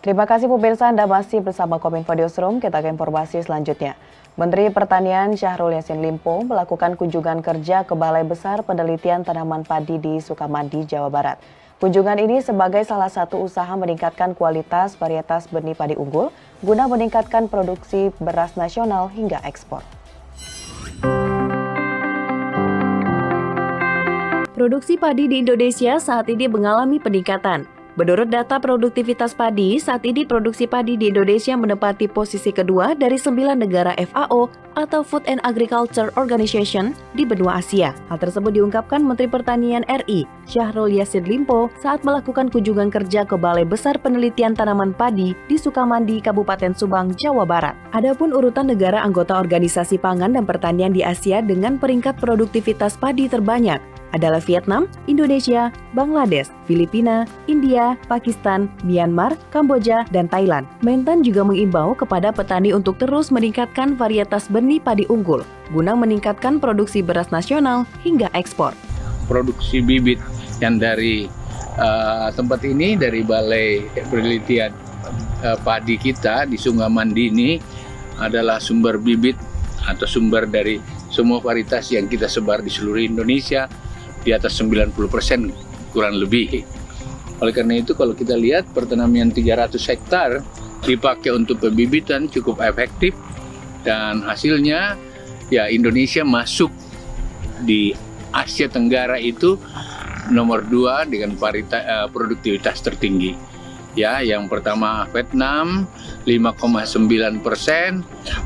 Terima kasih pemirsa, Anda masih bersama Kominfo Newsroom. Kita ke informasi selanjutnya. Menteri Pertanian Syahrul Yassin Limpo melakukan kunjungan kerja ke Balai Besar Penelitian Tanaman Padi di Sukamandi, Jawa Barat. Kunjungan ini sebagai salah satu usaha meningkatkan kualitas varietas benih padi unggul guna meningkatkan produksi beras nasional hingga ekspor. Produksi padi di Indonesia saat ini mengalami peningkatan. Menurut data produktivitas padi, saat ini produksi padi di Indonesia menempati posisi kedua dari 9 negara FAO atau Food and Agriculture Organization di benua Asia. Hal tersebut diungkapkan Menteri Pertanian RI, Syahrul Yassin Limpo, saat melakukan kunjungan kerja ke Balai Besar Penelitian Tanaman Padi di Sukamandi, Kabupaten Subang, Jawa Barat. Adapun urutan negara anggota Organisasi Pangan dan Pertanian di Asia dengan peringkat produktivitas padi terbanyak adalah Vietnam, Indonesia, Bangladesh, Filipina, India, Pakistan, Myanmar, Kamboja, dan Thailand. Mentan juga mengimbau kepada petani untuk terus meningkatkan varietas benih padi unggul guna meningkatkan produksi beras nasional hingga ekspor. Produksi bibit yang dari tempat ini, dari Balai Penelitian Padi kita di Sukamandi ini adalah sumber bibit atau sumber dari semua varietas yang kita sebar di seluruh Indonesia, di atas 90% kurang lebih. Oleh karena itu kalau kita lihat pertanian 300 hektar dipakai untuk pembibitan cukup efektif dan hasilnya ya Indonesia masuk di Asia Tenggara itu nomor 2 dengan produktivitas tertinggi. Ya, yang pertama Vietnam 5,9%,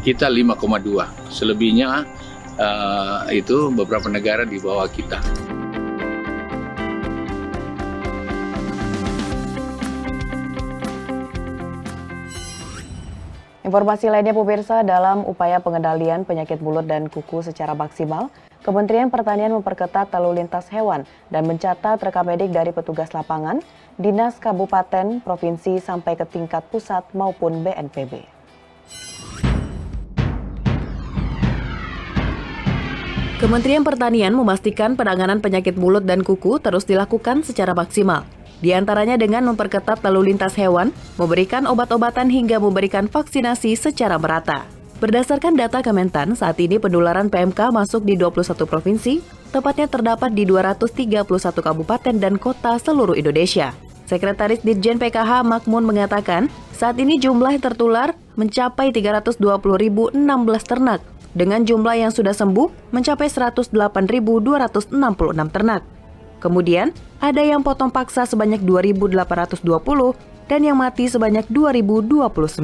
kita 5,2%. Selebihnya itu beberapa negara di bawah kita. Informasi lainnya pemirsa, dalam upaya pengendalian penyakit mulut dan kuku secara maksimal, Kementerian Pertanian memperketat lalu lintas hewan dan mencatat rekam medik dari petugas lapangan, dinas kabupaten, provinsi sampai ke tingkat pusat maupun BNPB. Kementerian Pertanian memastikan penanganan penyakit mulut dan kuku terus dilakukan secara maksimal. Di antaranya dengan memperketat lalu lintas hewan, memberikan obat-obatan hingga memberikan vaksinasi secara merata. Berdasarkan data Kementan, saat ini penularan PMK masuk di 21 provinsi, tepatnya terdapat di 231 kabupaten dan kota seluruh Indonesia. Sekretaris Dirjen PKH Makmun mengatakan, saat ini jumlah yang tertular mencapai 320.016 ternak, dengan jumlah yang sudah sembuh mencapai 108.266 ternak. Kemudian, ada yang potong paksa sebanyak 2.820 dan yang mati sebanyak 2.029.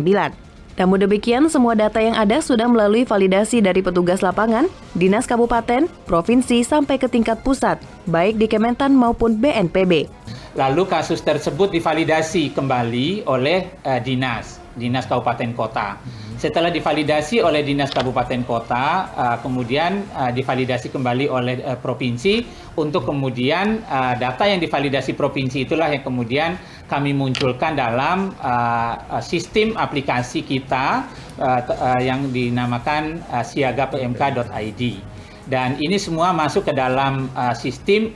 Namun demikian, semua data yang ada sudah melalui validasi dari petugas lapangan, dinas kabupaten, provinsi sampai ke tingkat pusat, baik di Kementan maupun BNPB. Lalu kasus tersebut divalidasi kembali oleh dinas kabupaten kota. Setelah divalidasi oleh dinas kabupaten kota, kemudian divalidasi kembali oleh provinsi, untuk kemudian data yang divalidasi provinsi itulah yang kemudian kami munculkan dalam sistem aplikasi kita yang dinamakan siagapmk.id. Dan ini semua masuk ke dalam sistem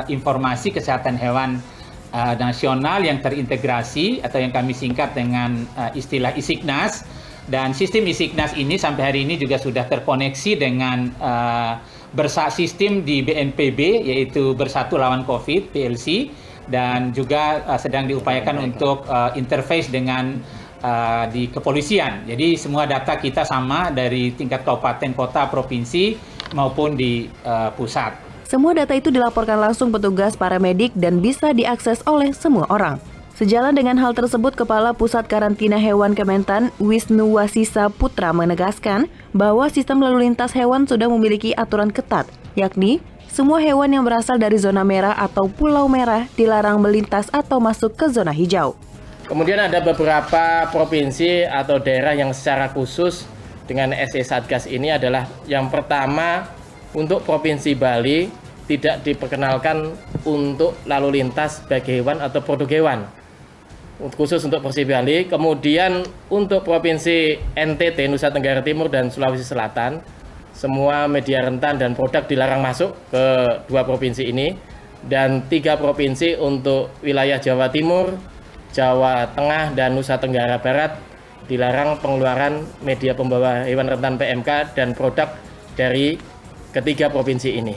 informasi kesehatan hewan nasional yang terintegrasi atau yang kami singkat dengan istilah ISIKNAS. Dan sistem ISIKNAS ini sampai hari ini juga sudah terkoneksi dengan sistem di BNPB, yaitu Bersatu Lawan COVID, PLC, dan juga sedang diupayakan untuk interface dengan di kepolisian. Jadi semua data kita sama dari tingkat kabupaten, kota, provinsi maupun di pusat. Semua data itu dilaporkan langsung petugas paramedik dan bisa diakses oleh semua orang. Sejalan dengan hal tersebut, Kepala Pusat Karantina Hewan Kementan, Wisnu Wasisa Putra menegaskan bahwa sistem lalu lintas hewan sudah memiliki aturan ketat, yakni semua hewan yang berasal dari zona merah atau pulau merah dilarang melintas atau masuk ke zona hijau. Kemudian ada beberapa provinsi atau daerah yang secara khusus dengan SE Satgas ini adalah yang pertama, untuk Provinsi Bali tidak diperkenalkan untuk lalu lintas bagi hewan atau produk hewan. Khusus untuk Provinsi Bali. Kemudian untuk Provinsi NTT, Nusa Tenggara Timur dan Sulawesi Selatan, semua media rentan dan produk dilarang masuk ke 2 provinsi ini. Dan 3 provinsi untuk wilayah Jawa Timur, Jawa Tengah, dan Nusa Tenggara Barat dilarang pengeluaran media pembawa hewan rentan PMK dan produk dari ketiga provinsi ini.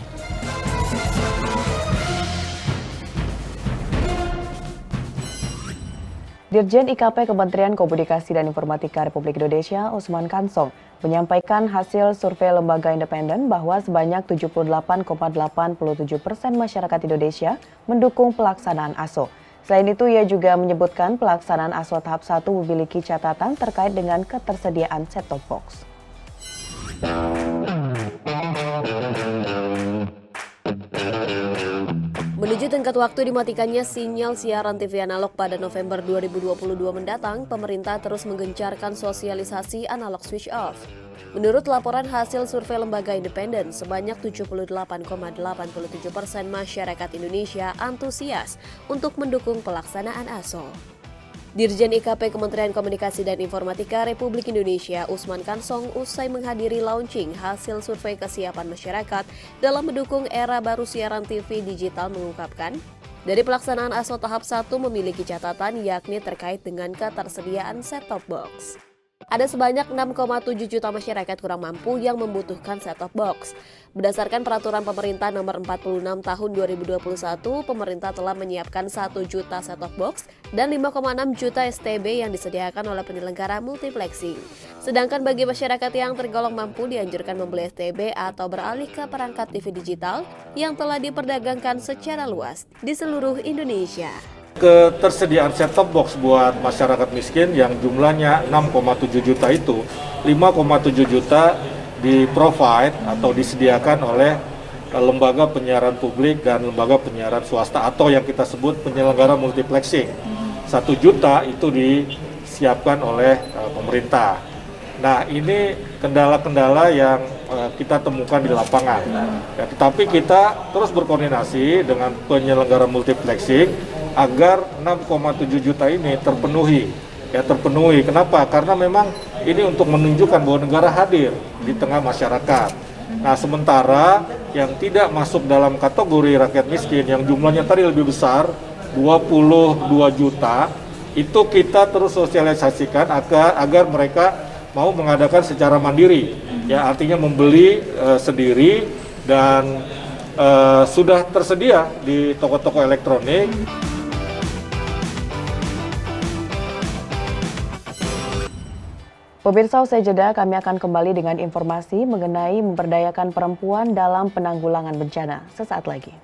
Dirjen IKP Kementerian Komunikasi dan Informatika Republik Indonesia, Usman Kansong, menyampaikan hasil survei lembaga independen bahwa sebanyak 78,87% masyarakat Indonesia mendukung pelaksanaan ASO. Selain itu, ia juga menyebutkan pelaksanaan ASO tahap 1 memiliki catatan terkait dengan ketersediaan set-top box. Menuju tenggat waktu dimatikannya sinyal siaran TV analog pada November 2022 mendatang, pemerintah terus menggencarkan sosialisasi analog switch off. Menurut laporan hasil survei lembaga independen, sebanyak 78,87% masyarakat Indonesia antusias untuk mendukung pelaksanaan ASO. Dirjen IKP Kementerian Komunikasi dan Informatika Republik Indonesia, Usman Kansong, usai menghadiri launching hasil survei kesiapan masyarakat dalam mendukung era baru siaran TV digital mengungkapkan, dari pelaksanaan ASO tahap 1 memiliki catatan yakni terkait dengan ketersediaan set-top box. Ada sebanyak 6,7 juta masyarakat kurang mampu yang membutuhkan set-top box. Berdasarkan peraturan pemerintah nomor 46 tahun 2021, pemerintah telah menyiapkan 1 juta set-top box dan 5,6 juta STB yang disediakan oleh penyelenggara multiplexing. Sedangkan bagi masyarakat yang tergolong mampu dianjurkan membeli STB atau beralih ke perangkat TV digital yang telah diperdagangkan secara luas di seluruh Indonesia. Ketersediaan set-top box buat masyarakat miskin yang jumlahnya 6,7 juta itu 5,7 juta di-provide atau disediakan oleh lembaga penyiaran publik dan lembaga penyiaran swasta atau yang kita sebut penyelenggara multiplexing. 1 juta itu disiapkan oleh pemerintah. Nah, ini kendala-kendala yang kita temukan di lapangan. Ya, tetapi kita terus berkoordinasi dengan penyelenggara multiplexing agar 6,7 juta ini terpenuhi. Ya, terpenuhi. Kenapa? Karena memang ini untuk menunjukkan bahwa negara hadir di tengah masyarakat. Nah, sementara yang tidak masuk dalam kategori rakyat miskin yang jumlahnya tadi lebih besar, 22 juta, itu kita terus sosialisasikan agar mereka mau mengadakan secara mandiri. Ya, artinya membeli sendiri dan sudah tersedia di toko-toko elektronik. Pemirsa, usai jeda kami akan kembali dengan informasi mengenai memberdayakan perempuan dalam penanggulangan bencana sesaat lagi.